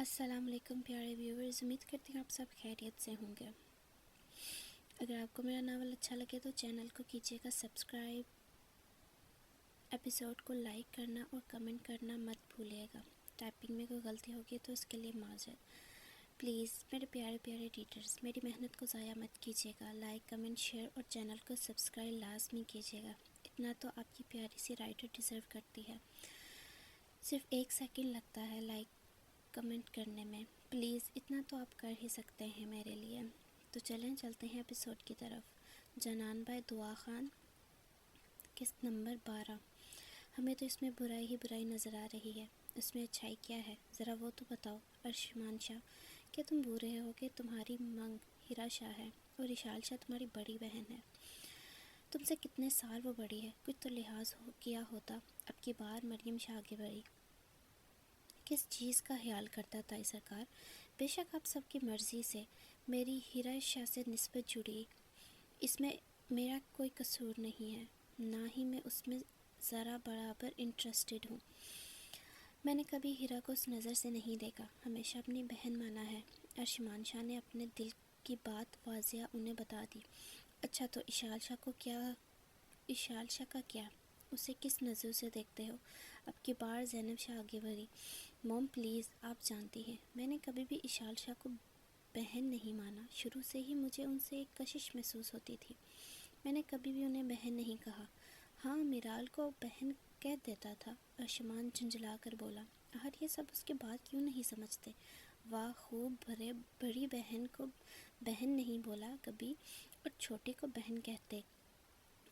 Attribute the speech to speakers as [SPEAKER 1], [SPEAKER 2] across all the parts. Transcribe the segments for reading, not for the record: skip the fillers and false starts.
[SPEAKER 1] السلام علیکم پیارے ویورز، امید کرتی ہوں آپ سب خیریت سے ہوں گے۔ اگر آپ کو میرا ناول اچھا لگے تو چینل کو کیجیے گا سبسکرائب، ایپیسوڈ کو لائک کرنا اور کمنٹ کرنا مت بھولیے گا۔ ٹائپنگ میں کوئی غلطی ہوگی تو اس کے لیے معذرت۔ پلیز میرے پیارے پیارے ریڈرز، میری محنت کو ضائع مت کیجیے گا۔ لائک، کمنٹ، شیئر اور چینل کو سبسکرائب لازمی کیجیے گا۔ اتنا تو آپ کی پیاری سی رائٹر ڈیزرو کرتی ہے۔ صرف 1 سیکنڈ لگتا ہے لائک کمنٹ کرنے میں، پلیز اتنا تو آپ کر ہی سکتے ہیں میرے لیے۔ تو چلتے ہیں ایپیسوڈ کی طرف۔ جنان بھائی دعا خان، قسط نمبر 12۔ ہمیں تو اس میں برائی ہی برائی نظر آ رہی ہے، اس میں اچھائی کیا ہے؟ ذرا وہ تو بتاؤ۔ ارشمان شاہ، کیا تم بھول رہے ہو کہ تمہاری منگ ہیرا شاہ ہے اور اشال شاہ تمہاری بڑی بہن ہے؟ تم سے کتنے سال وہ بڑی ہے، کچھ تو لحاظ کیا ہوتا۔ اب کی بار مریم شاہ آگے بڑھی۔ کس چیز کا خیال کرتا تھا سرکار؟ بے شک آپ سب کی مرضی سے میری ہیرا شاہ سے نسبت جڑی، اس میں میرا کوئی قصور نہیں ہے، نہ ہی میں اس میں ذرا برابر انٹرسٹڈ ہوں۔ میں نے کبھی ہیرا کو اس نظر سے نہیں دیکھا، ہمیشہ اپنی بہن مانا ہے۔ ارشمان شاہ نے اپنے دل کی بات واضح انہیں بتا دی۔ اچھا تو اشال شاہ کا کیا؟ اسے کس نظر سے دیکھتے ہو؟ اب کی بار زینب شاہ آگے بڑھی۔ موم پلیز، آپ جانتی ہیں میں نے کبھی بھی اشال شاہ کو بہن نہیں مانا، شروع سے ہی مجھے ان سے ایک کشش محسوس ہوتی تھی۔ میں نے کبھی بھی انہیں بہن نہیں کہا۔ ہاں، میرال کو بہن کہہ دیتا تھا، ارشمان جھنجھلا کر بولا۔ آخر یہ سب اس کے بعد کیوں نہیں سمجھتے؟ واہ، خوب بڑی بہن کو بہن نہیں بولا کبھی، اور چھوٹی کو بہن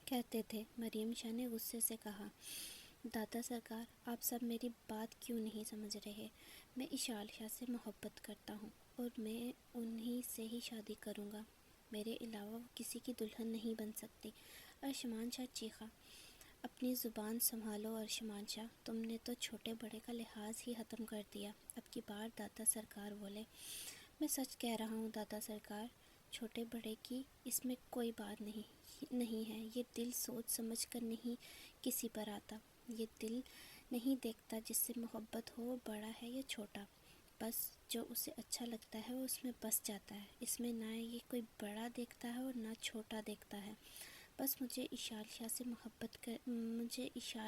[SPEAKER 1] کہتے تھے۔ مریم شاہ نے غصے سے کہا۔ دادا سرکار، آپ سب میری بات کیوں نہیں سمجھ رہے؟ میں اشال شاہ سے محبت کرتا ہوں اور میں انہی سے ہی شادی کروں گا، میرے علاوہ وہ کسی کی دلہن نہیں بن سکتی۔ ارشمان شاہ چیخا۔ اپنی زبان سنبھالو ارشمان شاہ، تم نے تو چھوٹے بڑے کا لحاظ ہی ختم کر دیا۔ اب کی بار دادا سرکار بولے۔ میں سچ کہہ رہا ہوں دادا سرکار، چھوٹے بڑے کی اس میں کوئی بات نہیں ہے، یہ دل سوچ سمجھ کر نہیں کسی پر آتا، یہ دل نہیں دیکھتا جس سے محبت ہو، بڑا ہے یا چھوٹا، بس جو اسے اچھا لگتا ہے وہ اس میں بس جاتا ہے، اس میں نہ یہ کوئی بڑا دیکھتا ہے اور نہ چھوٹا دیکھتا ہے۔ بس مجھے اشال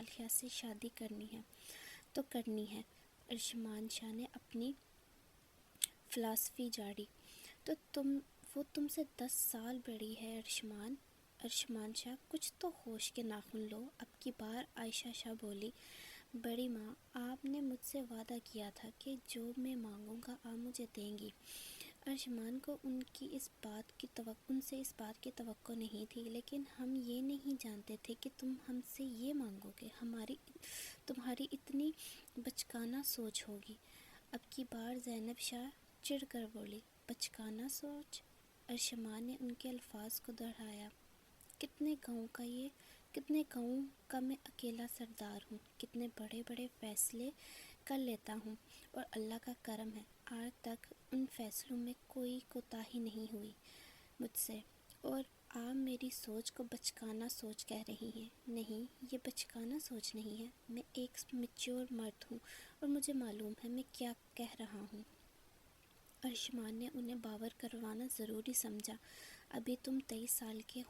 [SPEAKER 1] شاہ سے شادی کرنی ہے تو کرنی ہے۔ ارشمان شاہ نے اپنی فلسفی جاڑی۔ تو وہ تم سے 10 سال بڑی ہے ارشمان شاہ، کچھ تو ہوش کے ناخن لو۔ اب کی بار عائشہ شاہ بولی۔ بڑی ماں، آپ نے مجھ سے وعدہ کیا تھا کہ جو میں مانگوں گا آپ مجھے دیں گی۔ ارشمان کو ان سے اس بات کی توقع نہیں تھی، لیکن ہم یہ نہیں جانتے تھے کہ تم ہم سے یہ مانگو گے، تمہاری اتنی بچکانہ سوچ ہوگی۔ اب کی بار زینب شاہ چڑھ کر بولی۔ بچکانہ سوچ؟ ارشمان نے ان کے الفاظ کو دہرایا۔ کتنے گاؤں کا میں اکیلا سردار ہوں، کتنے بڑے بڑے فیصلے کر لیتا ہوں، اور اللہ کا کرم ہے آج تک ان فیصلوں میں کوئی کوتاہی نہیں ہوئی مجھ سے، اور آپ میری سوچ کو بچکانہ سوچ کہہ رہی ہیں۔ نہیں، یہ بچکانہ سوچ نہیں ہے، میں ایک میچور مرد ہوں اور مجھے معلوم ہے میں کیا کہہ رہا ہوں۔ ارشمان نے انہیں باور کروانا ضروری سمجھا۔ ابھی تم 23 سال کے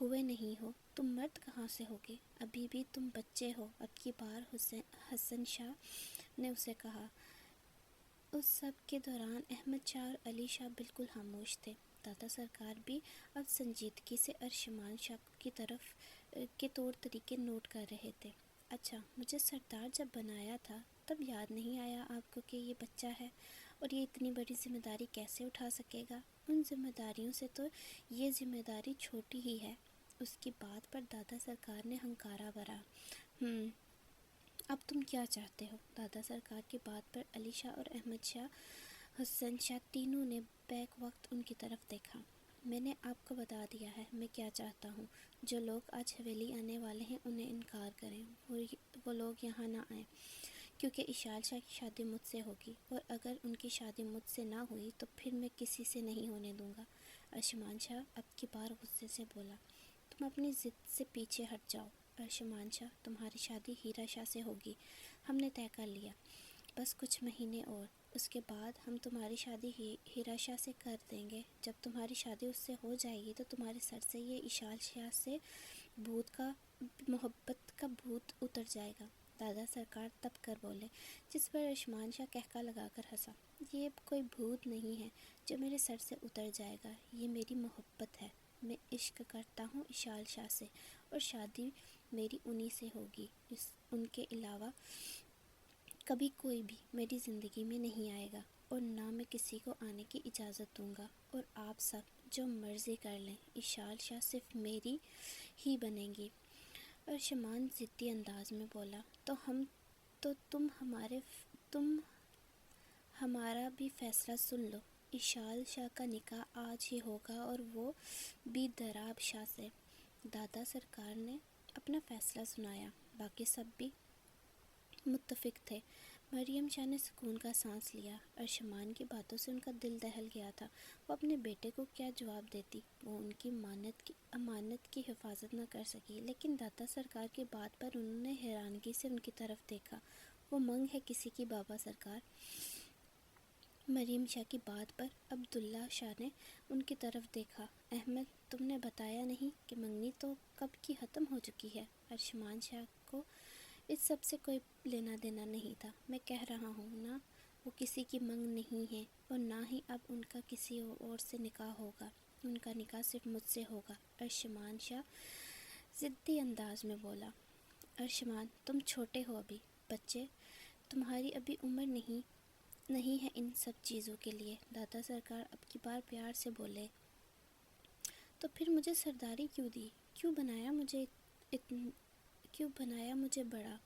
[SPEAKER 1] ہوئے نہیں ہو، تم مرد کہاں سے ہوگے؟ ابھی بھی تم بچے ہو۔ اب کی بار حسن شاہ نے اسے کہا۔ اس سب کے دوران احمد شاہ اور علی شاہ بالکل خاموش تھے۔ دادا سرکار بھی اب سنجیدگی سے ارشمان شاہ کی طرف کے طور طریقے نوٹ کر رہے تھے۔ اچھا، مجھے سردار جب بنایا تھا تب یاد نہیں آیا آپ کو کہ یہ بچہ ہے اور یہ اتنی بڑی ذمہ داری کیسے اٹھا سکے گا؟ ان ذمہ داریوں سے تو یہ ذمہ داری چھوٹی ہی ہے۔ اس کی بات پر دادا سرکار نے ہنکارا بھرا۔ اب تم کیا چاہتے ہو؟ دادا سرکار کی بات پر علی شاہ اور احمد شاہ، حسن شاہ تینوں نے بیک وقت ان کی طرف دیکھا۔ میں نے آپ کو بتا دیا ہے میں کیا چاہتا ہوں۔ جو لوگ آج حویلی آنے والے ہیں انہیں انکار کریں، وہ لوگ یہاں نہ آئیں، کیونکہ اشال شاہ کی شادی مجھ سے ہوگی، اور اگر ان کی شادی مجھ سے نہ ہوئی تو پھر میں کسی سے نہیں ہونے دوں گا۔ ارشمان شاہ اب کی بار غصے سے بولا۔ تم اپنی ضد سے پیچھے ہٹ جاؤ۔ ارشمان شاہ، تمہاری شادی ہیرا شاہ سے ہوگی، ہم نے طے کر لیا۔ بس کچھ مہینے اور، اس کے بعد ہم تمہاری شادی ہیرا شاہ سے کر دیں گے۔ جب تمہاری شادی اس سے ہو جائے گی تو تمہارے سر سے یہ اشال شاہ سے محبت کا بھوت اتر جائے گا۔ دادا سرکار تب کر بولے، جس پر ارشمان شاہ کہکا لگا کر ہنسا۔ یہ کوئی بھوت نہیں ہے جو میرے سر سے اتر جائے گا، یہ میری محبت ہے۔ میں عشق کرتا ہوں اشال شاہ سے، اور شادی میری انہی سے ہوگی۔ ان کے علاوہ کبھی کوئی بھی میری زندگی میں نہیں آئے گا، اور نہ میں کسی کو آنے کی اجازت دوں گا۔ اور آپ سب جو مرضی کر لیں، اشال شاہ صرف میری ہی بنے گی۔ ارشمان ضدی انداز میں بولا، تو تم ہمارا بھی فیصلہ سن لو۔ اشال شاہ کا نکاح آج ہی ہوگا، اور وہ بھی دراب شاہ سے۔ دادا سرکار نے اپنا فیصلہ سنایا۔ باقی سب بھی متفق تھے۔ مریم شاہ نے سکون کا سانس لیا۔ ارشمان کی باتوں سے ان کا دل دہل گیا تھا۔ وہ اپنے بیٹے کو کیا جواب دیتی؟ وہ ان کی امانت کی حفاظت نہ کر سکی، لیکن دادا سرکار کی بات پر انہوں نے حیرانگی سے ان کی طرف دیکھا۔ وہ منگ ہے کسی کی بابا سرکار؟ مریم شاہ کی بات پر عبداللہ شاہ نے ان کی طرف دیکھا۔ احمد، تم نے بتایا نہیں کہ منگنی تو کب کی ختم ہو چکی ہے۔ ارشمان شاہ کو اس سب سے کوئی لینا دینا نہیں تھا۔ میں کہہ رہا ہوں نا، وہ کسی کی منگ نہیں ہے، اور نہ ہی اب ان کا کسی اور سے نکاح ہوگا۔ ان کا نکاح صرف مجھ سے ہوگا۔ ارشمان شاہ ضدی انداز میں بولا۔ ارشمان، تم چھوٹے ہو ابھی، بچے، تمہاری ابھی عمر نہیں ہے ان سب چیزوں کے لیے۔ دادا سرکار اب کی بار پیار سے بولے، تو پھر مجھے سرداری کیوں دی؟ کیوں بنایا مجھے بڑا؟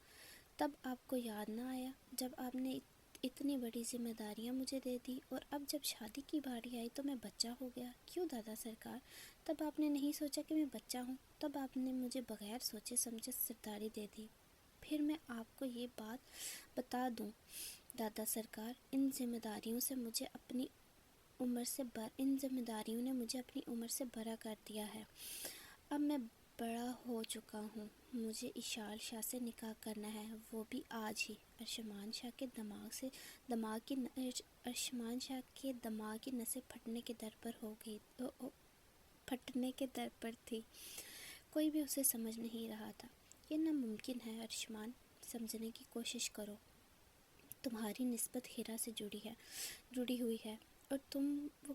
[SPEAKER 1] تب آپ کو یاد نہ آیا جب آپ نے اتنی بڑی ذمہ داریاں مجھے دے دی، اور اب جب شادی کی باری آئی تو میں بچہ ہو گیا؟ کیوں دادا سرکار؟ تب آپ نے نہیں سوچا کہ میں بچہ ہوں؟ تب آپ نے مجھے بغیر سوچے سمجھے سرداری دے دی؟ پھر میں آپ کو یہ بات بتا دوں دادا سرکار، ان ذمہ داریوں نے مجھے اپنی عمر سے برا کر دیا ہے۔ اب میں بڑا ہو چکا ہوں، مجھے اشال شاہ سے نکاح کرنا ہے، وہ بھی آج ہی۔ ارشمان شاہ کے دماغ کی نسیں پھٹنے کے در پر تھی۔ کوئی بھی اسے سمجھ نہیں رہا تھا۔ یہ ناممکن ہے ارشمان، سمجھنے کی کوشش کرو۔ تمہاری نسبت ہیرا سے جڑی ہوئی ہے، اور ہم وہ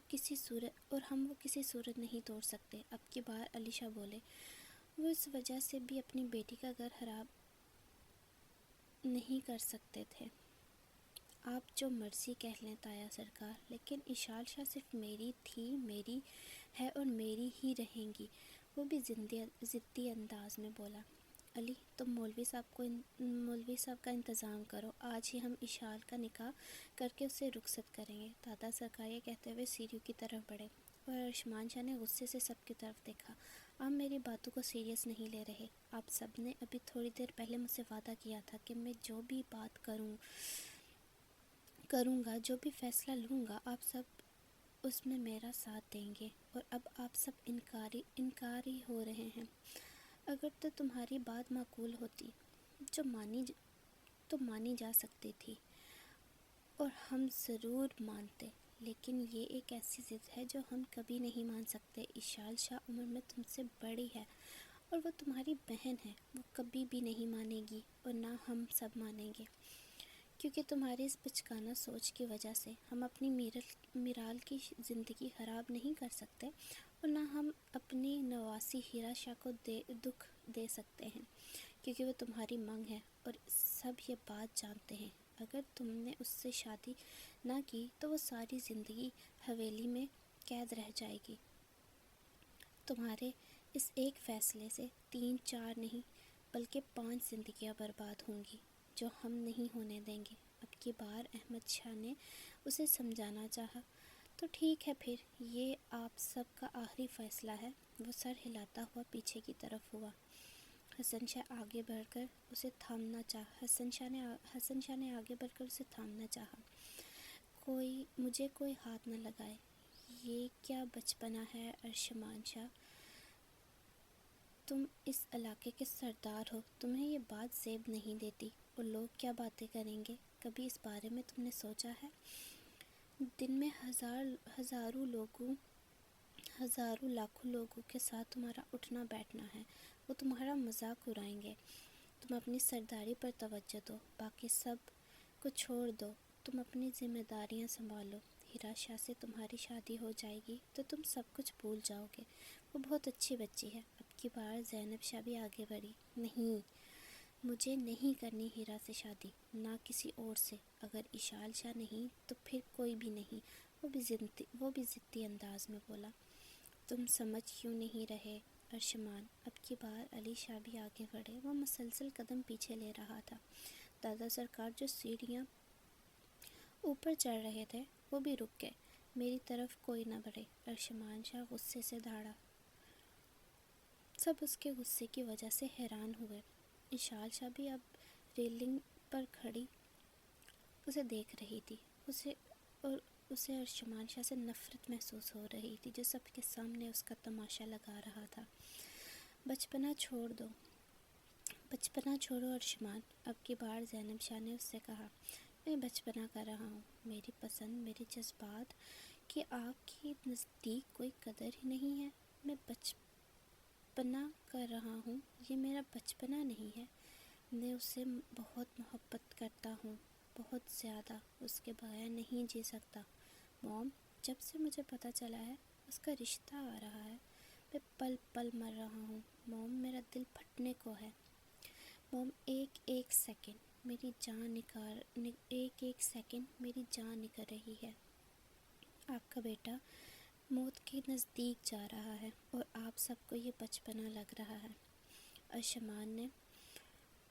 [SPEAKER 1] کسی صورت نہیں توڑ سکتے۔ اب کی بار علی شاہ بولے، وہ اس وجہ سے بھی اپنی بیٹی کا گھر خراب نہیں کر سکتے تھے۔ آپ جو مرضی کہہ لیں تایا سرکار، لیکن اشال شاہ صرف میری تھی، میری ہے، اور میری ہی رہیں گی۔ وہ بھی ضدی انداز میں بولا۔ علی، تم مولوی صاحب کا انتظام کرو، آج ہی ہم اشال کا نکاح کر کے اسے رخصت کریں گے۔ دادا سرکار یہ کہتے ہوئے سیڑھیوں کی طرف بڑھے، اور ارشمان شاہ نے غصے سے سب کی طرف دیکھا۔ آپ میری باتوں کو سیریس نہیں لے رہے؟ آپ سب نے ابھی تھوڑی دیر پہلے مجھ سے وعدہ کیا تھا کہ میں جو بھی بات کروں گا، جو بھی فیصلہ لوں گا، آپ سب اس میں میرا ساتھ دیں گے، اور اب آپ سب انکاری ہو رہے ہیں۔ اگر تو تمہاری بات معقول ہوتی تو مانی جا سکتی تھی، اور ہم ضرور مانتے، لیکن یہ ایک ایسی ضد ہے جو ہم کبھی نہیں مان سکتے۔ اشال شاہ عمر میں تم سے بڑی ہے، اور وہ تمہاری بہن ہے، وہ کبھی بھی نہیں مانے گی، اور نہ ہم سب مانیں گے، کیونکہ تمہاری اس بچگانہ سوچ کی وجہ سے ہم اپنی میرال کی زندگی خراب نہیں کر سکتے، اور نہ ہم اپنی نواسی ہیرا شاہ کو دکھ دے سکتے ہیں، کیونکہ وہ تمہاری منگ ہے، اور سب یہ بات جانتے ہیں۔ اگر تم نے اس سے شادی نہ کی تو وہ ساری زندگی حویلی میں قید رہ جائے گی۔ تمہارے اس ایک فیصلے سے 3 4 نہیں بلکہ 5 زندگیاں برباد ہوں گی، جو ہم نہیں ہونے دیں گے۔ اب کی بار احمد شاہ نے اسے سمجھانا چاہا، تو ٹھیک ہے، پھر یہ آپ سب کا آخری فیصلہ ہے۔ وہ سر ہلاتا ہوا پیچھے کی طرف ہوا۔ حسن شاہ نے آگے بڑھ کر اسے تھامنا چاہا۔ مجھے کوئی ہاتھ نہ لگائے، یہ کیا بچپنا ہے ارشمان شاہ، تم اس علاقے کے سردار ہو، تمہیں یہ بات زیب نہیں دیتی، اور لوگ کیا باتیں کریں گے؟ کبھی اس بارے میں تم نے سوچا ہے؟ دن میں ہزاروں لاکھوں لوگوں کے ساتھ تمہارا اٹھنا بیٹھنا ہے، وہ تمہارا مذاق اڑائیں گے۔ تم اپنی سرداری پر توجہ دو، باقی سب کو چھوڑ دو، تم اپنی ذمہ داریاں سنبھالو۔ ہیرا شاہ سے تمہاری شادی ہو جائے گی تو تم سب کچھ بھول جاؤ گے، وہ بہت اچھی بچی ہے۔ اب کی بار زینب شاہ بھی آگے بڑھی۔ نہیں، مجھے نہیں کرنی ہیرا سے شادی، نہ کسی اور سے، اگر اشال شاہ نہیں تو پھر کوئی بھی نہیں، وہ بھی ضدی انداز میں بولا۔ تم سمجھ کیوں نہیں رہے ارشمان؟ اب کی بار علی شاہ بھی آگے بڑھے، وہ مسلسل قدم پیچھے لے رہا تھا۔ دادا سرکار جو سیڑھیاں اوپر چڑھ رہے تھے وہ بھی رک گئے۔ میری طرف کوئی نہ بڑھے، ارشمان شاہ غصے سے دھاڑا۔ سب اس کے غصے کی وجہ سے حیران ہوئے۔ اشال شاہ بھی اب ریلنگ پر کھڑی اسے دیکھ رہی تھی، اسے ارشمان شاہ سے نفرت محسوس ہو رہی تھی جو سب کے سامنے اس کا تماشا لگا رہا تھا۔ بچپنا چھوڑو ارشمان، اب کی بار زینب شاہ نے اس سے کہا۔ میں بچپنا کر رہا ہوں، میری پسند، میرے جذبات کی آپ کے نزدیک کوئی قدر ہی نہیں ہے۔ میں بچپنا کر رہا ہوں، یہ میرا بچپنا نہیں ہے۔ میں اسے بہت محبت کرتا ہوں، بہت زیادہ، اس کے بغیر نہیں جی سکتا۔ موم، جب سے مجھے پتہ چلا ہے اس کا رشتہ آ رہا ہے، میں پل پل مر رہا ہوں۔ موم، میرا دل پھٹنے کو ہے۔ موم، ایک سیکنڈ میری جان نکل رہی ہے۔ آپ کا بیٹا موت کے نزدیک جا رہا ہے اور آپ سب کو یہ بچپنا لگ رہا ہے۔ ارشمان نے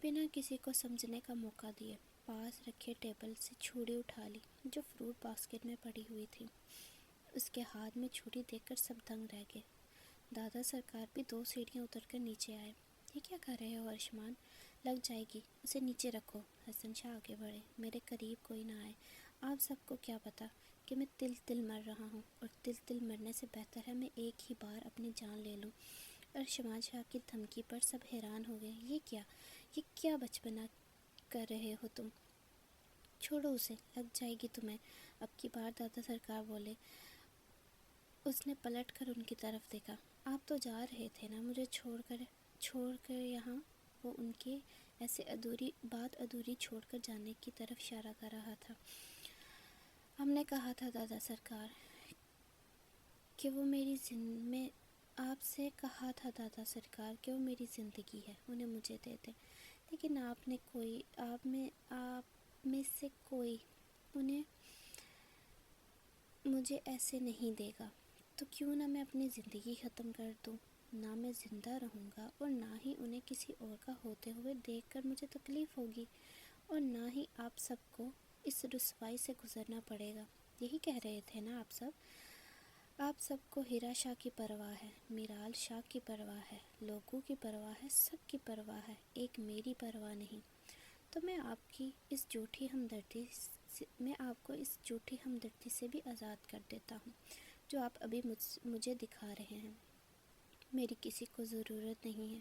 [SPEAKER 1] بنا کسی کو سمجھنے کا موقع دیے پاس رکھے ٹیبل سے چھری اٹھا لی جو فروٹ باسکٹ میں پڑی ہوئی تھی۔ اس کے ہاتھ میں چھری دیکھ کر سب دنگ رہ گئے۔ دادا سرکار بھی 2 سیڑھیاں اتر کر نیچے آئے۔ یہ کیا کر رہے ہو ارشمان؟ لگ جائے گی، اسے نیچے رکھو۔ حسن شاہ آگے بڑھے۔ میرے قریب کوئی نہ آئے، آپ سب کو کیا پتا کہ میں تل تل مر رہا ہوں، اور تل تل مرنے سے بہتر ہے میں ایک ہی بار اپنی جان لے لوں۔ ارشمان شاہ کی دھمکی پر سب حیران ہو گئے۔ یہ کیا بچپنا کر رہے ہو تم؟ چھوڑو اسے، لگ جائے گی تمہیں۔ اب کی بار دادا سرکار بولے۔ اس نے پلٹ کر ان کی طرف دیکھا۔ آپ تو جا رہے تھے نا مجھے چھوڑ کر یہاں؟ وہ ان کے ایسے ادھوری چھوڑ کر جانے کی طرف اشارہ کر رہا تھا۔ ہم نے کہا تھا دادا سرکار کہ وہ میری زندگی ہے، انہیں مجھے دے دیں، لیکن آپ میں سے کوئی انہیں مجھے ایسے نہیں دے گا، تو کیوں نہ میں اپنی زندگی ختم کر دوں؟ نہ میں زندہ رہوں گا اور نہ ہی انہیں کسی اور کا ہوتے ہوئے دیکھ کر مجھے تکلیف ہوگی، اور نہ ہی آپ سب کو اس رسوائی سے گزرنا پڑے گا۔ یہی کہہ رہے تھے نا آپ سب کو ہیرا شاہ کی پرواہ ہے، میرال شاہ کی پرواہ ہے، لوگوں کی پرواہ ہے، سب کی پرواہ ہے، ایک میری پرواہ نہیں۔ تو میں آپ کو اس جھوٹی ہمدردی سے بھی آزاد کر دیتا ہوں جو آپ ابھی مجھے دکھا رہے ہیں۔ میری کسی کو ضرورت نہیں ہے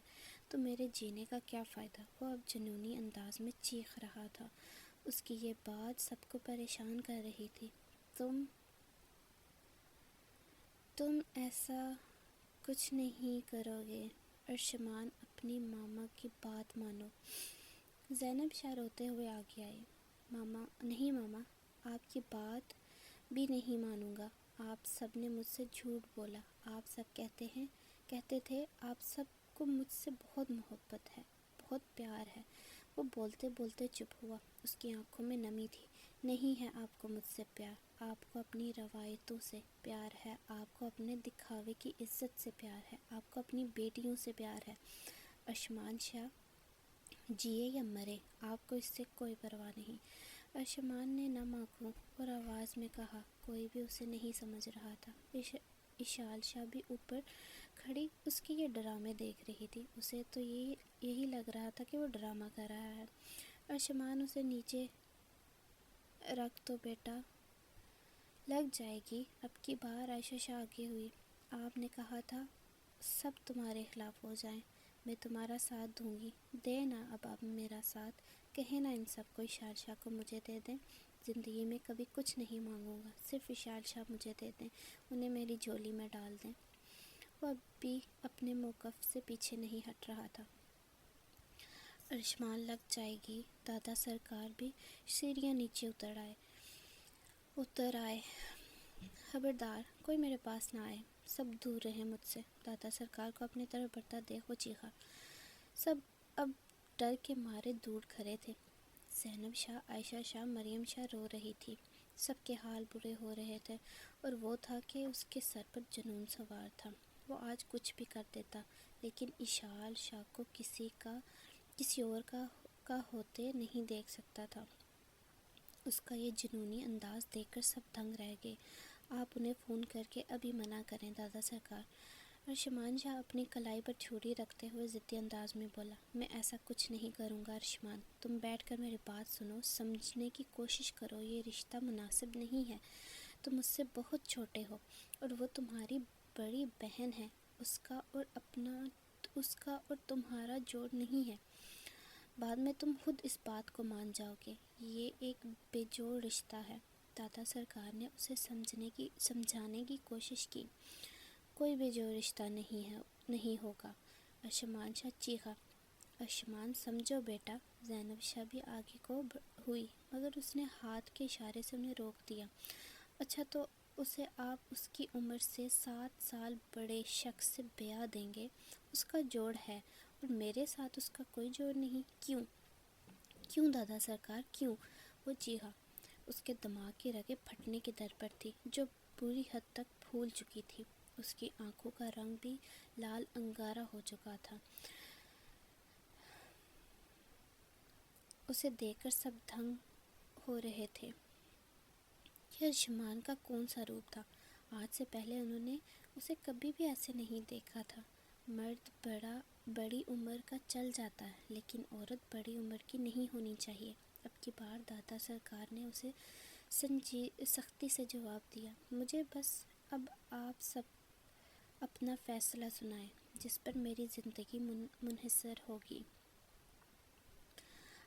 [SPEAKER 1] تو میرے جینے کا کیا فائدہ؟ وہ اب جنونی انداز میں چیخ رہا تھا۔ اس کی یہ بات سب کو پریشان کر رہی تھی۔ تم ایسا کچھ نہیں کرو گے ارشمان، اپنی ماما کی بات مانو۔ زینب شاہ روتے ہوئے آگے آئی۔ نہیں ماما، آپ کی بات بھی نہیں مانوں گا۔ آپ سب نے مجھ سے جھوٹ بولا، آپ سب کہتے تھے آپ سب کو مجھ سے بہت محبت ہے، بہت پیار ہے۔ وہ بولتے بولتے چپ ہوا، اس کی آنکھوں میں نمی تھی۔ نہیں ہے آپ کو مجھ سے پیار، آپ کو اپنی روایتوں سے پیار ہے، آپ کو اپنے دکھاوے کی عزت سے پیار ہے، آپ کو اپنی بیٹیوں سے پیار ہے۔ ارشمان شاہ جیے یا مرے، آپ کو اس سے کوئی پرواہ نہیں۔ ارشمان نے نم آنکھوں اور آواز میں کہا۔ کوئی بھی اسے نہیں سمجھ رہا تھا۔ اشال شاہ بھی اوپر کھڑی اس کے یہ ڈرامے دیکھ رہی تھی۔ اسے تو یہی لگ رہا تھا کہ وہ ڈرامہ کر رہا ہے۔ ارشمان، اسے نیچے رکھ دو بیٹا، لگ جائے گی۔ اب کی بار عائشہ شاہ آگے ہوئی۔ آپ نے کہا تھا سب تمہارے خلاف ہو جائیں، میں تمہارا ساتھ دوں گی، دے نا اب آپ میرا ساتھ۔ کہے نا ان سب کو اشال شاہ کو مجھے دے دیں، زندگی میں کبھی کچھ نہیں مانگوں گا، صرف اشال شاہ مجھے دے دیں، انہیں میری جھولی میں ڈال دیں۔ وہ اب بھی اپنے موقف سے پیچھے نہیں ہٹ رہا تھا۔ ارشمان لگ جائے گی۔ دادا سرکار بھی سیڑھیاں نیچے اتر آئے۔ خبردار کوئی میرے پاس نہ آئے، سب دور رہیں مجھ سے۔ دادا سرکار کو اپنی طرف بڑھتا دیکھ وہ چیخا۔ سب اب ڈر کے مارے دور کھڑے تھے۔ زینب شاہ، عائشہ شاہ، مریم شاہ رو رہی تھی۔ سب کے حال برے ہو رہے تھے، اور وہ تھا کہ اس کے سر پر جنون سوار تھا۔ وہ آج کچھ بھی کر دیتا، لیکن اشال شاہ کو کسی اور کا ہوتے نہیں دیکھ سکتا تھا۔ اس کا یہ جنونی انداز دیکھ کر سب دنگ رہ گئے۔ آپ انہیں فون کر کے ابھی منع کریں دادا سرکار۔ ارشمان شاہ اپنی کلائی پر چھری رکھتے ہوئے ضدی انداز میں بولا، میں ایسا کچھ نہیں کروں گا ارشمان، تم بیٹھ کر میری بات سنو، سمجھنے کی کوشش کرو، یہ رشتہ مناسب نہیں ہے۔ تم مجھ سے بہت چھوٹے ہو، اور وہ تمہاری بڑی بہن ہے، اس کا اور تمہارا جوڑ نہیں ہے۔ بعد میں تم خود اس بات کو مان جاؤ گے، یہ ایک بے جوڑ رشتہ ہے۔ دادا سرکار نے اسے سمجھانے کی کوشش کی۔ کوئی بے جوڑ رشتہ نہیں ہوگا۔ ارشمان شاہ چیخا۔ ارشمان سمجھو بیٹا۔ زینب شاہ بھی آگے کو ہوئی، مگر اس نے ہاتھ کے اشارے سے انہیں روک دیا۔ اچھا تو اسے آپ اس کی عمر سے 7 سال بڑے شخص سے بیاہ دیں گے؟ اس کا جوڑ ہے، اور میرے ساتھ اس کا کوئی جوڑ نہیں، کیوں دادا سرکار کیوں؟ وہ چیخا۔ اس کے دماغ کی رگیں پھٹنے کی در پر تھی، جو بری حد تک پھول چکی تھی۔ اس کی آنکھوں کا رنگ بھی لال انگارہ ہو چکا تھا۔ اسے دیکھ کر سب دنگ ہو رہے تھے۔ یہ ارشمان کا کون سا روپ تھا؟ آج سے پہلے انہوں نے اسے کبھی بھی ایسے نہیں دیکھا تھا۔ مرد بڑی عمر کا چل جاتا ہے، لیکن عورت بڑی عمر کی نہیں ہونی چاہیے۔ اب کی بار دادا سرکار نے اسے سختی سے جواب دیا، مجھے بس اب آپ سب اپنا فیصلہ سنائیں، جس پر میری زندگی منحصر ہوگی۔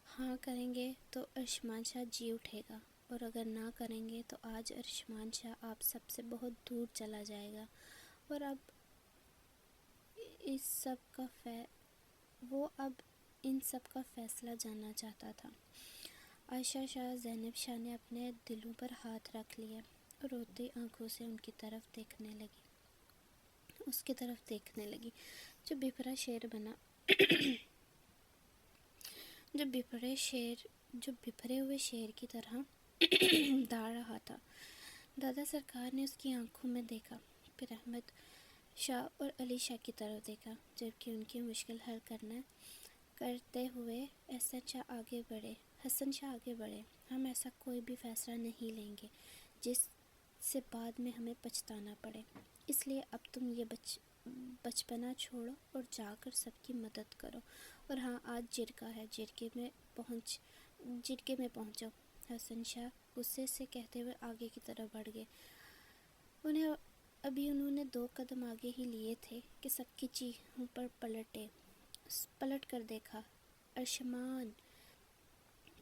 [SPEAKER 1] ہاں کریں گے تو ارشمان شاہ جی اٹھے گا، اور اگر نہ کریں گے تو آج ارشمان شاہ آپ سب سے بہت دور چلا جائے گا، اور اب ان سب کا فیصلہ جاننا چاہتا تھا۔ عائشہ شاہ، زینب شاہ نے اپنے دلوں پر ہاتھ رکھ لیے، اور روتی آنکھوں سے اس کی طرف دیکھنے لگی، جو بپھرے ہوئے شیر کی طرح دوڑ رہا تھا۔ دادا سرکار نے اس کی آنکھوں میں دیکھا، پھر احمد شاہ اور علی شاہ کی طرف دیکھا، جبکہ ان کی مشکل حل کرتے ہوئے حسن شاہ آگے بڑھے۔ ہم ایسا کوئی بھی فیصلہ نہیں لیں گے جس سے بعد میں ہمیں پچھتانا پڑے، اس لیے اب تم یہ بچپنا چھوڑو اور جا کر سب کی مدد کرو۔ اور ہاں، آج جرگہ ہے، جرگے میں پہنچو۔ حسن شاہ غصے سے کہتے ہوئے آگے کی طرف بڑھ گئے۔ ابھی انہوں نے 2 قدم آگے ہی لیے تھے کہ سب کی چیخوں پر پلٹ کر دیکھا۔ ارشمان!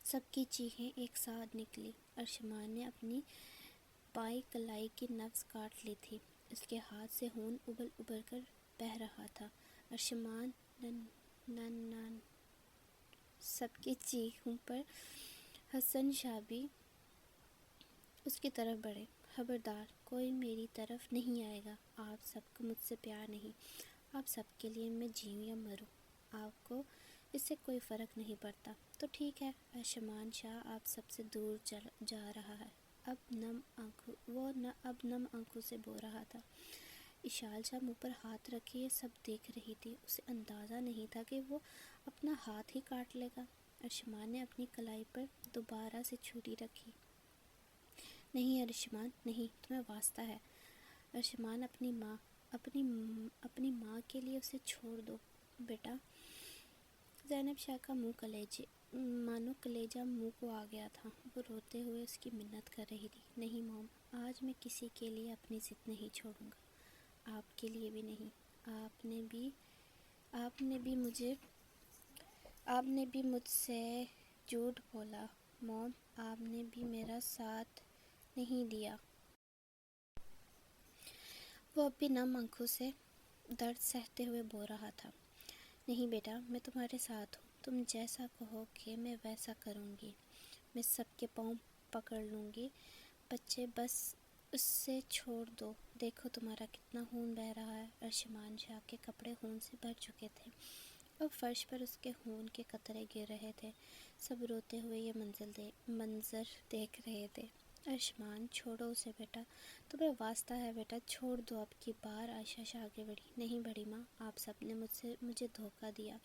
[SPEAKER 1] سب کی چیخیں ایک ساتھ نکلی۔ ارشمان نے اپنی بائیں کلائی کی نبض کاٹ لی تھی، اس کے ہاتھ سے خون ابل کر بہہ رہا تھا۔ ارشمان! نن سب کی چیخوں پر حسن شاہ بھی اس کی طرف بڑھے۔ خبردار کوئی میری طرف نہیں آئے گا، آپ سب کو مجھ سے پیار نہیں، آپ سب کے لیے میں جیوں یا مروں، آپ کو اس سے کوئی فرق نہیں پڑتا۔ تو ٹھیک ہے۔ ارشمان شاہ اب سب سے دور جا رہا ہے، اب نم آنکھوں سے بو رہا تھا۔ اشال شاہ منہ پر ہاتھ رکھے یہ سب دیکھ رہی تھی، اسے اندازہ نہیں تھا کہ وہ اپنا ہاتھ ہی کاٹ لے گا۔ ارشمان نے اپنی کلائی پر دوبارہ سے چھری رکھی۔ نہیں ارشمان، نہیں، تمہیں واسطہ ہے۔ ارشمان، اپنی ماں کے لیے اسے چھوڑ دو بیٹا۔ زینب شاہ کا مانو کلیجہ منہ کو آ گیا تھا، وہ روتے ہوئے اس کی منت کر رہی تھی۔ نہیں موم، آج میں کسی کے لیے اپنی ضد نہیں چھوڑوں گا، آپ کے لیے بھی نہیں۔ آپ نے بھی مجھ سے جھوٹ بولا۔ موم، آپ نے بھی میرا ساتھ نہیں دیا۔ وہ اب بھی نم آنکھوں سے درد سہتے ہوئے بول رہا تھا۔ نہیں بیٹا، میں تمہارے ساتھ ہوں، تم جیسا کہو گے میں ویسا کروں گی، میں سب کے پاؤں پکڑ لوں گی۔ بچے بس اس سے چھوڑ دو، دیکھو تمہارا کتنا خون بہہ رہا ہے۔ ارشمان شاہ کے کپڑے خون سے بھر چکے تھے اور فرش پر اس کے خون کے قطرے گر رہے تھے۔ سب روتے ہوئے یہ منظر دیکھ رہے تھے۔ ارشمان، چھوڑو اسے بیٹا، تمہیں واسطہ ہے بیٹا، چھوڑ دو اب کی بار۔ عائشہ شاہ آگے بڑھی۔ نہیں بڑی ماں، آپ سب نے مجھے دھوکہ دیا،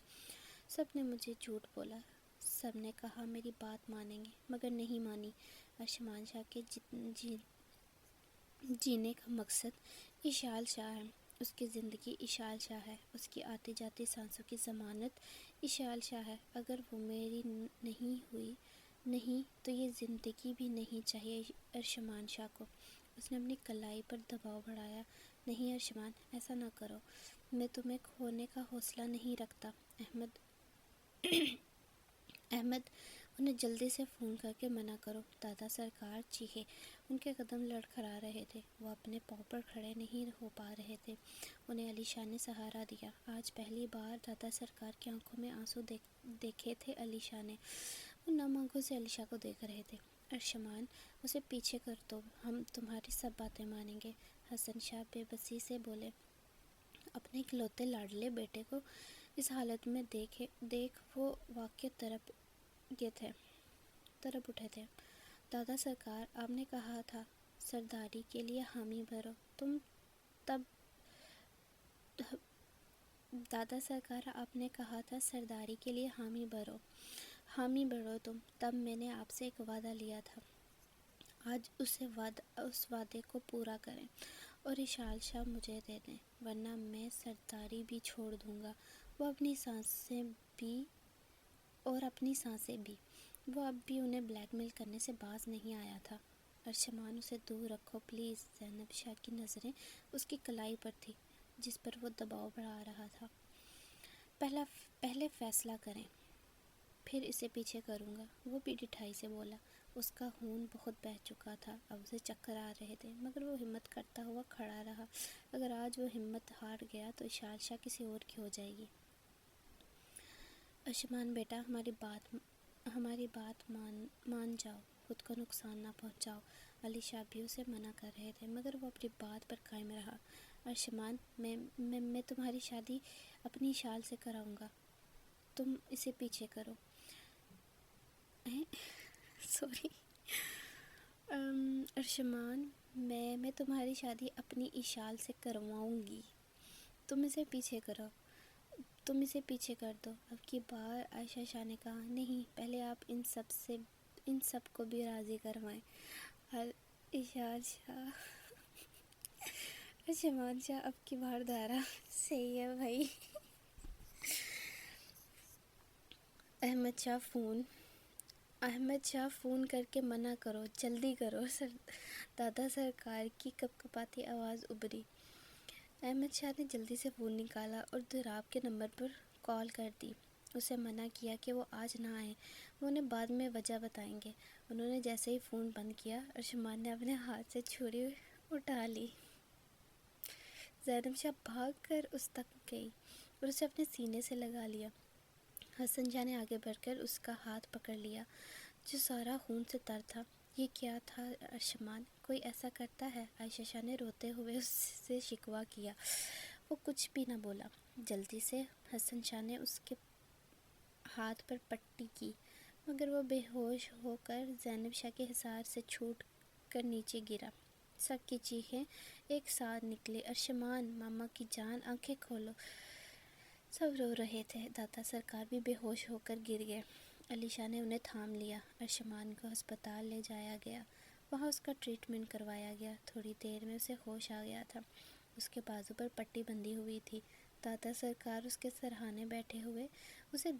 [SPEAKER 1] سب نے مجھے جھوٹ بولا، سب نے کہا میری بات مانیں گے مگر نہیں مانی۔ ارشمان شاہ کے جینے کا مقصد اشال شاہ ہے، اس کی زندگی اشال شاہ ہے، اس کی آتی جاتی سانسوں کی ضمانت اشال شاہ ہے۔ اگر وہ میری نہیں ہوئی نہیں تو یہ زندگی بھی نہیں چاہیے ارشمان شاہ کو۔ اس نے اپنی کلائی پر دباؤ بڑھایا۔ نہیں ارشمان، ایسا نہ کرو، میں تمہیں کھونے کا حوصلہ نہیں رکھتا۔ احمد، انہیں جلدی سے فون کر کے منع کرو۔ دادا سرکار چیخے۔ ان کے قدم لڑکھڑا رہے تھے، وہ اپنے پاؤں پر کھڑے نہیں ہو پا رہے تھے۔ انہیں علی شاہ نے سہارا دیا۔ آج پہلی بار دادا سرکار کی آنکھوں میں آنسو دیکھے تھے علی شاہ نے۔ وہ نم آنکھوں سے علی شاہ کو دیکھ رہے تھے۔ ارشمان، اسے پیچھے کر دو، ہم تمہاری سب باتیں مانیں گے۔ حسن شاہ بے بسی سے بولے۔ اپنے اکلوتے لاڈلے بیٹے کو اس حالت میں دیکھ وہ واقعی تڑپ اٹھے تھے۔ دادا سرکار، آپ نے کہا تھا سرداری کے لیے حامی بھرو، دادا سرکار، آپ نے کہا تھا سرداری کے لیے حامی بھرو تم، تب میں نے آپ سے ایک وعدہ لیا تھا، آج اس وعدے کو پورا کریں اور اشال شاہ مجھے دے دیں، ورنہ میں سرداری بھی چھوڑ دوں گا، وہ اپنی سانسیں بھی۔ وہ اب بھی انہیں بلیک میل کرنے سے باز نہیں آیا تھا۔ ارشمان، اسے دور رکھو پلیز۔ زینب شاہ کی نظریں اس کی کلائی پر تھی جس پر وہ دباؤ بڑھا رہا تھا۔ پہلے فیصلہ کریں، پھر اسے پیچھے کروں گا، وہ بھی ڈٹھائی سے بولا۔ اس کا خون بہت بہہ چکا تھا، اب اسے چکر آ رہے تھے، مگر وہ ہمت کرتا ہوا کھڑا رہا۔ اگر آج وہ ہمت ہار گیا تو اشال شاہ کسی اور کی ہو جائے گی۔ ارشمان بیٹا، ہماری بات مان جاؤ، خود کو نقصان نہ پہنچاؤ۔ علی شاہ بھی اسے منع کر رہے تھے مگر وہ اپنی بات پر قائم رہا۔ ارشمان، میں تمہاری شادی اپنی اشال سے کراؤں گا، تم اسے پیچھے کرو۔ سوری ارشمان، میں تمہاری شادی اپنی اشال سے کرواؤں گی، تم اسے پیچھے کرو، تم اسے پیچھے کر دو۔ اب کی بار عائشہ شاہ نے کہا۔ نہیں، پہلے آپ ان سب کو بھی راضی کروائیں۔ اشال شاہ ارشمان شاہ اب کی بار دہرا۔ صحیح ہے بھائی۔ احمد شاہ فون کر کے منع کرو، جلدی کرو۔ دادا سرکار کی کپکپاتی آواز ابھری۔ احمد شاہ نے جلدی سے فون نکالا اور دوراب کے نمبر پر کال کر دی۔ اسے منع کیا کہ وہ آج نہ آئیں، وہ انہیں بعد میں وجہ بتائیں گے۔ انہوں نے جیسے ہی فون بند کیا، ارشمان نے اپنے ہاتھ سے چھری اٹھا لی۔ زینب شاہ بھاگ کر اس تک گئی اور اسے اپنے سینے سے لگا لیا۔ حسن شاہ نے آگے بڑھ کر اس کا ہاتھ پکڑ لیا جو سارا خون سے تر تھا۔ یہ کیا تھا ارشمان، کوئی ایسا کرتا ہے؟ عائشہ شاہ نے روتے ہوئے اس سے شکوہ کیا۔ وہ کچھ بھی نہ بولا۔ جلدی سے حسن شاہ نے اس کے ہاتھ پر پٹی کی مگر وہ بے ہوش ہو کر زینب شاہ کے حصار سے چھوٹ کر نیچے گرا۔ سب کی چیخیں ایک ساتھ نکلیں۔ ارشمان، ماما کی جان، آنکھیں کھولو۔ سب رو رہے تھے۔ دادا سرکار بھی بے ہوش ہو کر گر گئے۔ علی شاہ نے انہیں تھام لیا۔ ارشمان کو ہسپتال لے جایا گیا، وہاں اس کا ٹریٹمنٹ کروایا گیا۔ تھوڑی دیر میں اسے ہوش آ گیا تھا، اس کے بازو پر پٹی بندھی ہوئی تھی۔ دادا سرکار اس کے سرہانے بیٹھے ہوئے اسے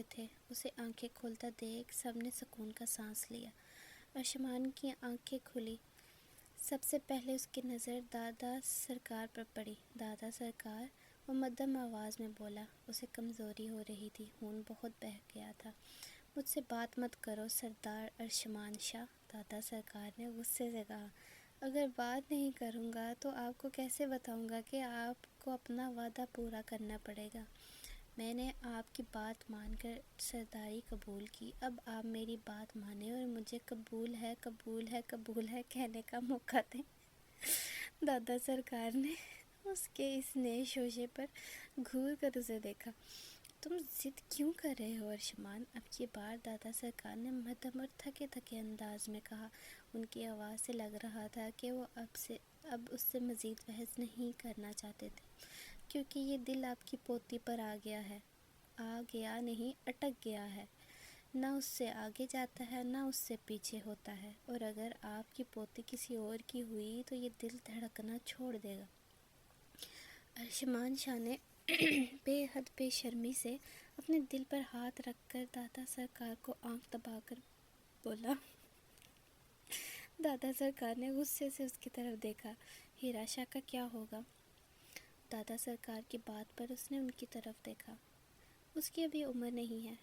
[SPEAKER 1] تھے، اسے آنکھیں کھولتا دیکھ سب نے سکون کا سانس لیا۔ ارشمان کی آنکھیں کھلی، سب سے پہلے اس کی نظر دادا سرکار پر پڑی۔ دادا سرکار، وہ مدھم آواز میں بولا۔ اسے کمزوری ہو رہی تھی، خون بہت بہہ گیا تھا۔ مجھ سے بات مت کرو سردار ارشمان شاہ، دادا سرکار نے غصے سے کہا۔ اگر بات نہیں کروں گا تو آپ کو کیسے بتاؤں گا کہ آپ کو اپنا وعدہ پورا کرنا پڑے گا؟ میں نے آپ کی بات مان کر سرداری قبول کی، اب آپ میری بات مانیں اور مجھے قبول ہے قبول ہے قبول ہے کہنے کا موقع دیں۔ دادا سرکار نے اس کے اس نئے شوشے پر گھور کر اسے دیکھا۔ تم ضد کیوں کر رہے ہو ارشمان؟ اب کی بار دادا سرکار نے مدھم اور تھکے تھکے انداز میں کہا۔ ان کی آواز سے لگ رہا تھا کہ وہ اب اس سے مزید بحث نہیں کرنا چاہتے تھے، کیونکہ یہ دل آپ کی پوتی پر آ گیا نہیں، اٹک گیا ہے۔ نہ اس سے آگے جاتا ہے نہ اس سے پیچھے ہوتا ہے، اور اگر آپ کی پوتی کسی اور کی ہوئی تو یہ دل دھڑکنا چھوڑ دے گا۔ ارشمان شاہ نے بے حد بے شرمی سے اپنے دل پر ہاتھ رکھ کر دادا سرکار کو آنکھ دبا کر بولا۔ دادا سرکار نے غصے سے اس کی طرف دیکھا۔ ہیرا شاہ کا کیا ہوگا؟ دادا سرکار کی بات پر اس نے ان کی طرف دیکھا۔ اس کی ابھی عمر نہیں ہے،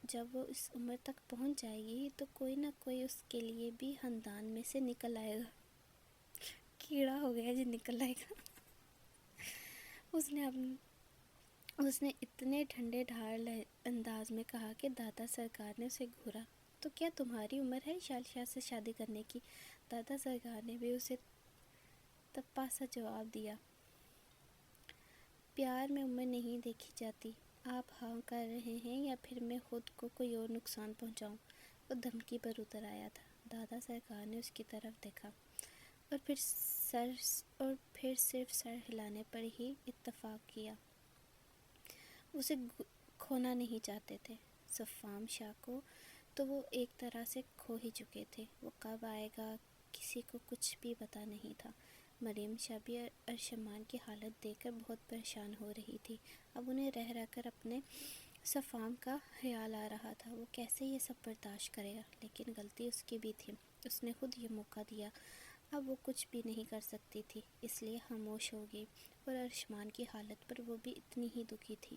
[SPEAKER 1] جب وہ اس عمر تک پہنچ جائے گی تو کوئی نہ کوئی اس کے لیے بھی خاندان میں سے نکل آئے گا۔ کیڑا ہو گیا جو نکل آئے گا۔ اس نے اتنے ٹھنڈے ڈھال انداز میں کہا کہ دادا سرکار نے اسے گھورا۔ تو کیا تمہاری عمر ہے وشال شاہ سے شادی کرنے کی؟ دادا سرکار نے بھی اسے تپا سا جواب دیا۔ پیار میں عمر نہیں دیکھی جاتی۔ آپ ہاں کر رہے ہیں یا پھر میں خود کو کوئی اور نقصان پہنچاؤں؟ وہ دھمکی پر اتر آیا تھا۔ دادا سرکار نے اس کی طرف دیکھا اور پھر صرف سر ہلانے پر ہی اتفاق کیا۔ اسے کھونا نہیں چاہتے تھے۔ صفام شاہ کو تو وہ ایک طرح سے کھو ہی چکے تھے۔ وہ کب آئے گا کسی کو کچھ بھی پتہ نہیں تھا۔ مریم شاہ بھی ارشمان کی حالت دیکھ کر بہت پریشان ہو رہی تھی۔ اب انہیں رہ کر اپنے صفام کا خیال آ رہا تھا۔ وہ کیسے یہ سب برداشت کرے گا؟ لیکن غلطی اس کی بھی تھی، اس نے خود یہ موقع دیا۔ اب وہ کچھ بھی نہیں کر سکتی تھی، اس لیے خاموش ہو گئی، اور ارشمان کی حالت پر وہ بھی اتنی ہی دکھی تھی۔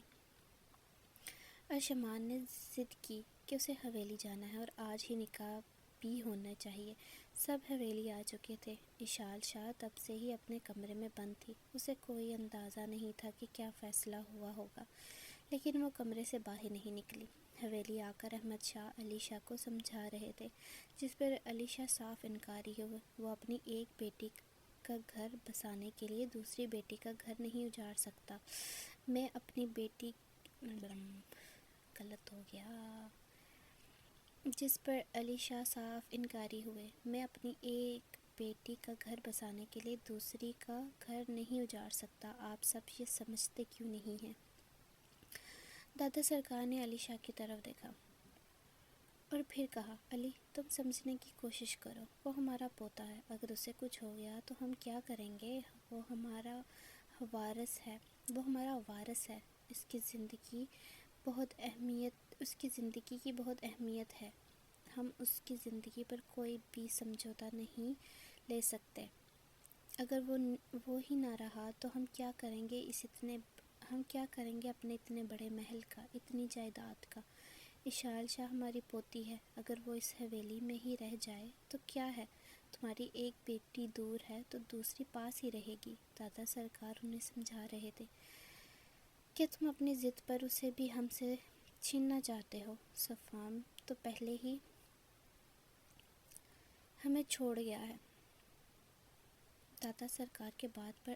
[SPEAKER 1] ارشمان نے ضد کی کہ اسے حویلی جانا ہے اور آج ہی نکاح بھی ہونا چاہیے۔ سب حویلی آ چکے تھے۔ وشال شاہ تب سے ہی اپنے کمرے میں بند تھی۔ اسے کوئی اندازہ نہیں تھا کہ کیا فیصلہ ہوا ہوگا، لیکن وہ کمرے سے باہر نہیں نکلی۔ حویلی آ کر احمد شاہ علی شاہ کو سمجھا رہے تھے، جس پر علی شاہ صاف انکاری ہوئے۔ وہ اپنی ایک بیٹی کا گھر بسانے کے لیے دوسری بیٹی کا گھر نہیں اجاڑ سکتا۔ میں اپنی بیٹی غلط ہو گیا جس پر علی شاہ صاف انکاری ہوئے۔ میں اپنی ایک بیٹی کا گھر بسانے کے لیے دوسری کا گھر نہیں اجاڑ سکتا۔ آپ سب یہ سمجھتے کیوں نہیں ہیں؟ دادا سرکار نے علی شاہ کی طرف دیکھا اور پھر کہا، علی، تم سمجھنے کی کوشش کرو۔ وہ ہمارا پوتا ہے، اگر اسے کچھ ہو گیا تو ہم کیا کریں گے؟ وہ ہمارا وارث ہے۔ اس کی زندگی کی بہت اہمیت ہے۔ ہم اس کی زندگی پر کوئی بھی سمجھوتہ نہیں لے سکتے۔ اگر وہ ہی نہ رہا تو ہم کیا کریں گے اپنے اتنے بڑے محل کا، اتنی جائیداد کا؟ وشال شاہ ہماری پوتی ہے، اگر وہ اس حویلی میں ہی رہ جائے تو کیا ہے؟ تمہاری ایک بیٹی دور ہے تو دوسری پاس ہی رہے گی۔ دادا سرکار انہیں سمجھا رہے تھے کہ تم اپنی ضد پر اسے بھی ہم سے چھیننا چاہتے ہو۔ صفام تو پہلے ہی ہمیں چھوڑ گیا ہے۔ دادا سرکار کے بات پر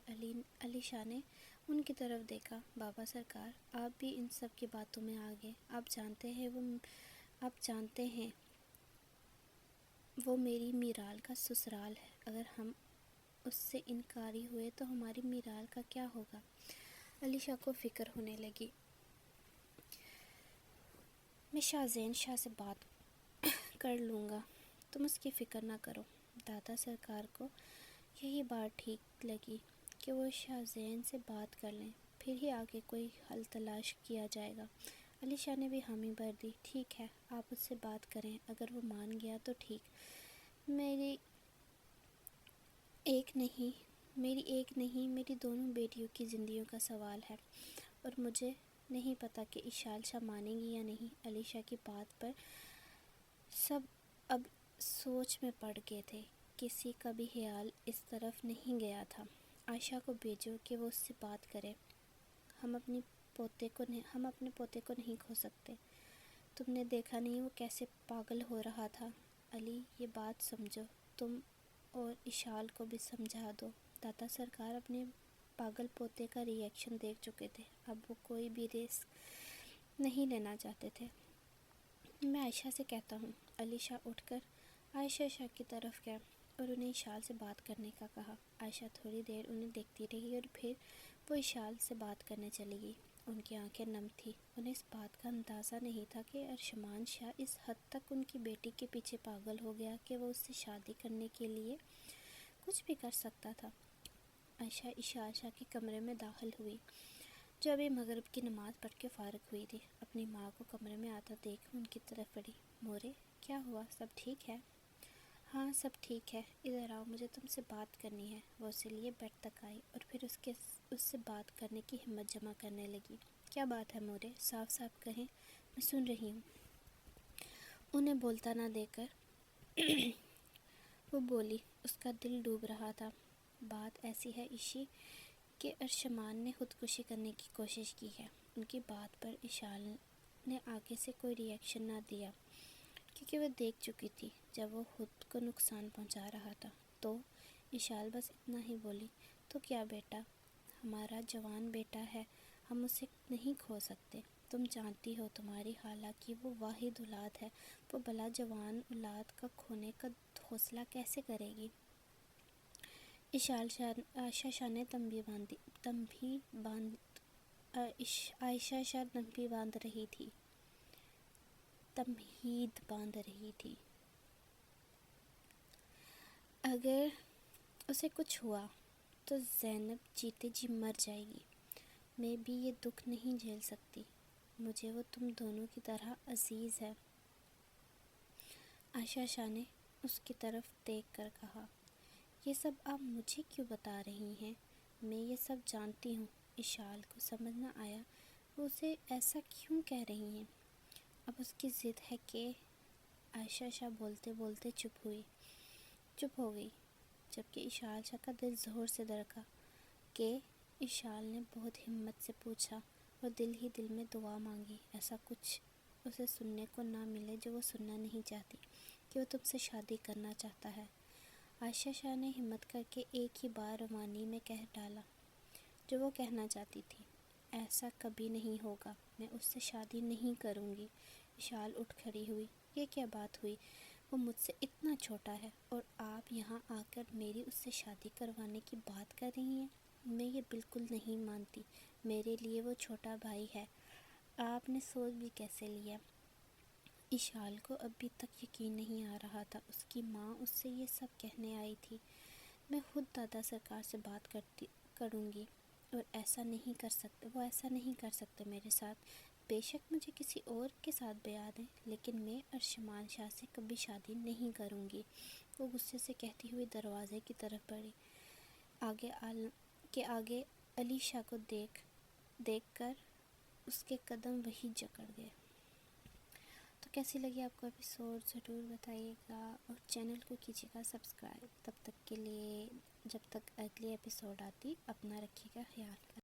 [SPEAKER 1] علی شاہ نے ان کی طرف دیکھا۔ بابا سرکار، آپ بھی ان سب کی باتوں میں آ گئے۔ آپ جانتے ہیں وہ میری میرال کا سسرال ہے۔ اگر ہم اس سے انکاری ہوئے تو ہماری میرال کا کیا ہوگا؟ علی شاہ کو فکر ہونے لگی۔ میں شاہ زین شاہ سے بات کر لوں گا، تم اس کی فکر نہ کرو۔ دادا سرکار کو یہی بات ٹھیک لگی کہ وہ شاہ زین سے بات کر لیں، پھر ہی آگے کوئی حل تلاش کیا جائے گا۔ علی شاہ نے بھی حامی بھر دی۔ ٹھیک ہے، آپ اس سے بات کریں، اگر وہ مان گیا تو ٹھیک۔ ایک نہیں میری دونوں بیٹیوں کی زندگیوں کا سوال ہے، اور مجھے نہیں پتا کہ اشال شاہ مانیں گی یا نہیں۔ علیشا کی بات پر سب اب سوچ میں پڑ گئے تھے، کسی کا بھی خیال اس طرف نہیں گیا تھا۔ عائشہ کو بھیجو کہ وہ اس سے بات کرے، ہم اپنے پوتے کو نہیں کھو سکتے۔ تم نے دیکھا نہیں وہ کیسے پاگل ہو رہا تھا۔ علی یہ بات سمجھو، تم اور اشال کو بھی سمجھا دو۔ دادا سرکار اپنے پاگل پوتے کا ری ایکشن دیکھ چکے تھے، اب وہ کوئی بھی رسک نہیں لینا چاہتے تھے۔ میں عائشہ سے کہتا ہوں۔ علی شاہ اٹھ کر عائشہ شاہ کی طرف گیا اور انہیں اشال سے بات کرنے کا کہا۔ عائشہ تھوڑی دیر انہیں دیکھتی رہی اور پھر وہ اشال سے بات کرنے چلی گئی۔ ان کی آنکھیں نم تھیں، انہیں اس بات کا اندازہ نہیں تھا کہ ارشمان شاہ اس حد تک ان کی بیٹی کے پیچھے پاگل ہو گیا کہ وہ اس سے شادی کرنے کے لیے کچھ بھی کر سکتا تھا۔ عائشہ اشال شاہ کے کمرے میں داخل ہوئی، جو ابھی مغرب کی نماز پڑھ کے فارغ ہوئی تھی۔ اپنی ماں کو کمرے میں آتا دیکھ ان کی طرف بڑھی۔ مورے، کیا ہوا، سب ٹھیک ہے؟ ہاں سب ٹھیک ہے، ادھر آؤ، مجھے تم سے بات کرنی ہے۔ وہ اسے لیے بیڈ تک آئی اور پھر اس سے بات کرنے کی ہمت جمع کرنے لگی۔ کیا بات ہے مورے، صاف صاف کہیں، میں سن رہی ہوں۔ انہیں بولتا نہ دے کر وہ بولی، اس کا دل ڈوب رہا تھا۔ بات ایسی ہے عشی کہ ارشمان نے خودکشی کرنے کی کوشش کی ہے۔ ان کی بات پر اشال نے آگے سے کوئی ری ایکشن نہ دیا، کیونکہ وہ دیکھ چکی تھی جب وہ خود کو نقصان پہنچا رہا تھا۔ تو اشال بس اتنا ہی بولی، تو کیا بیٹا، ہمارا جوان بیٹا ہے، ہم اسے نہیں کھو سکتے۔ تم جانتی ہو تمہاری خالہ کی وہ واحد اولاد ہے، وہ بلا جوان اولاد کا کھونے کا حوصلہ کیسے کرے گی؟ عائشہ شاہ تمہید باندھ رہی تھی۔ اگر اسے کچھ ہوا تو زینب جیتے جی مر جائے گی۔ میں بھی یہ دکھ نہیں جھیل سکتی، مجھے وہ تم دونوں کی طرح عزیز ہے۔ عائشہ شاہ نے اس کی طرف دیکھ کر کہا، یہ سب آپ مجھے کیوں بتا رہی ہیں؟ میں یہ سب جانتی ہوں۔ اشال کو سمجھ نہ آیا وہ اسے ایسا کیوں کہہ رہی ہیں۔ اب اس کی ضد ہے کہ عائشہ شاہ بولتے بولتے چپ ہو گئی، جبکہ اشال شاہ کا دل زور سے دھڑکا کہ اشال نے بہت ہمت سے پوچھا اور دل ہی دل میں دعا مانگی، ایسا کچھ اسے سننے کو نہ ملے جو وہ سننا نہیں چاہتی، کہ وہ تم سے شادی کرنا چاہتا ہے۔ عائشہ شاہ نے ہمت کر کے ایک ہی بار روانی میں کہہ ڈالا جو وہ کہنا چاہتی تھی، ایسا کبھی نہیں ہوگا، میں اس سے شادی نہیں کروں گی۔ اشال اٹھ کھڑی ہوئی، یہ کیا بات ہوئی؟ وہ مجھ سے اتنا چھوٹا ہے اور آپ یہاں آ کر میری اس سے شادی کروانے کی بات کر رہی ہیں؟ میں یہ بالکل نہیں مانتی، میرے لیے وہ چھوٹا بھائی ہے۔ آپ نے سوچ بھی کیسے لیا؟ اشال کو ابھی تک یقین نہیں آ رہا تھا، اس کی ماں اس سے یہ سب کہنے آئی تھی۔ میں خود دادا سرکار سے بات کروں گی اور وہ ایسا نہیں کر سکتے میرے ساتھ۔ بے شک مجھے کسی اور کے ساتھ بیعت ہے، لیکن میں ارشمان شاہ سے کبھی شادی نہیں کروں گی۔ وہ غصے سے کہتی ہوئی دروازے کی طرف بڑھی، آگے علی شاہ کو دیکھ کر اس کے قدم وہیں جکڑ گئے۔ تو کیسی لگی آپ کو ایپیسوڈ ضرور بتائیے گا اور چینل کو کیجیے گا سبسکرائب۔ تب تک کے لیے، جب تک اگلی ایپیسوڈ آتی، اپنا رکھیے گا خیال۔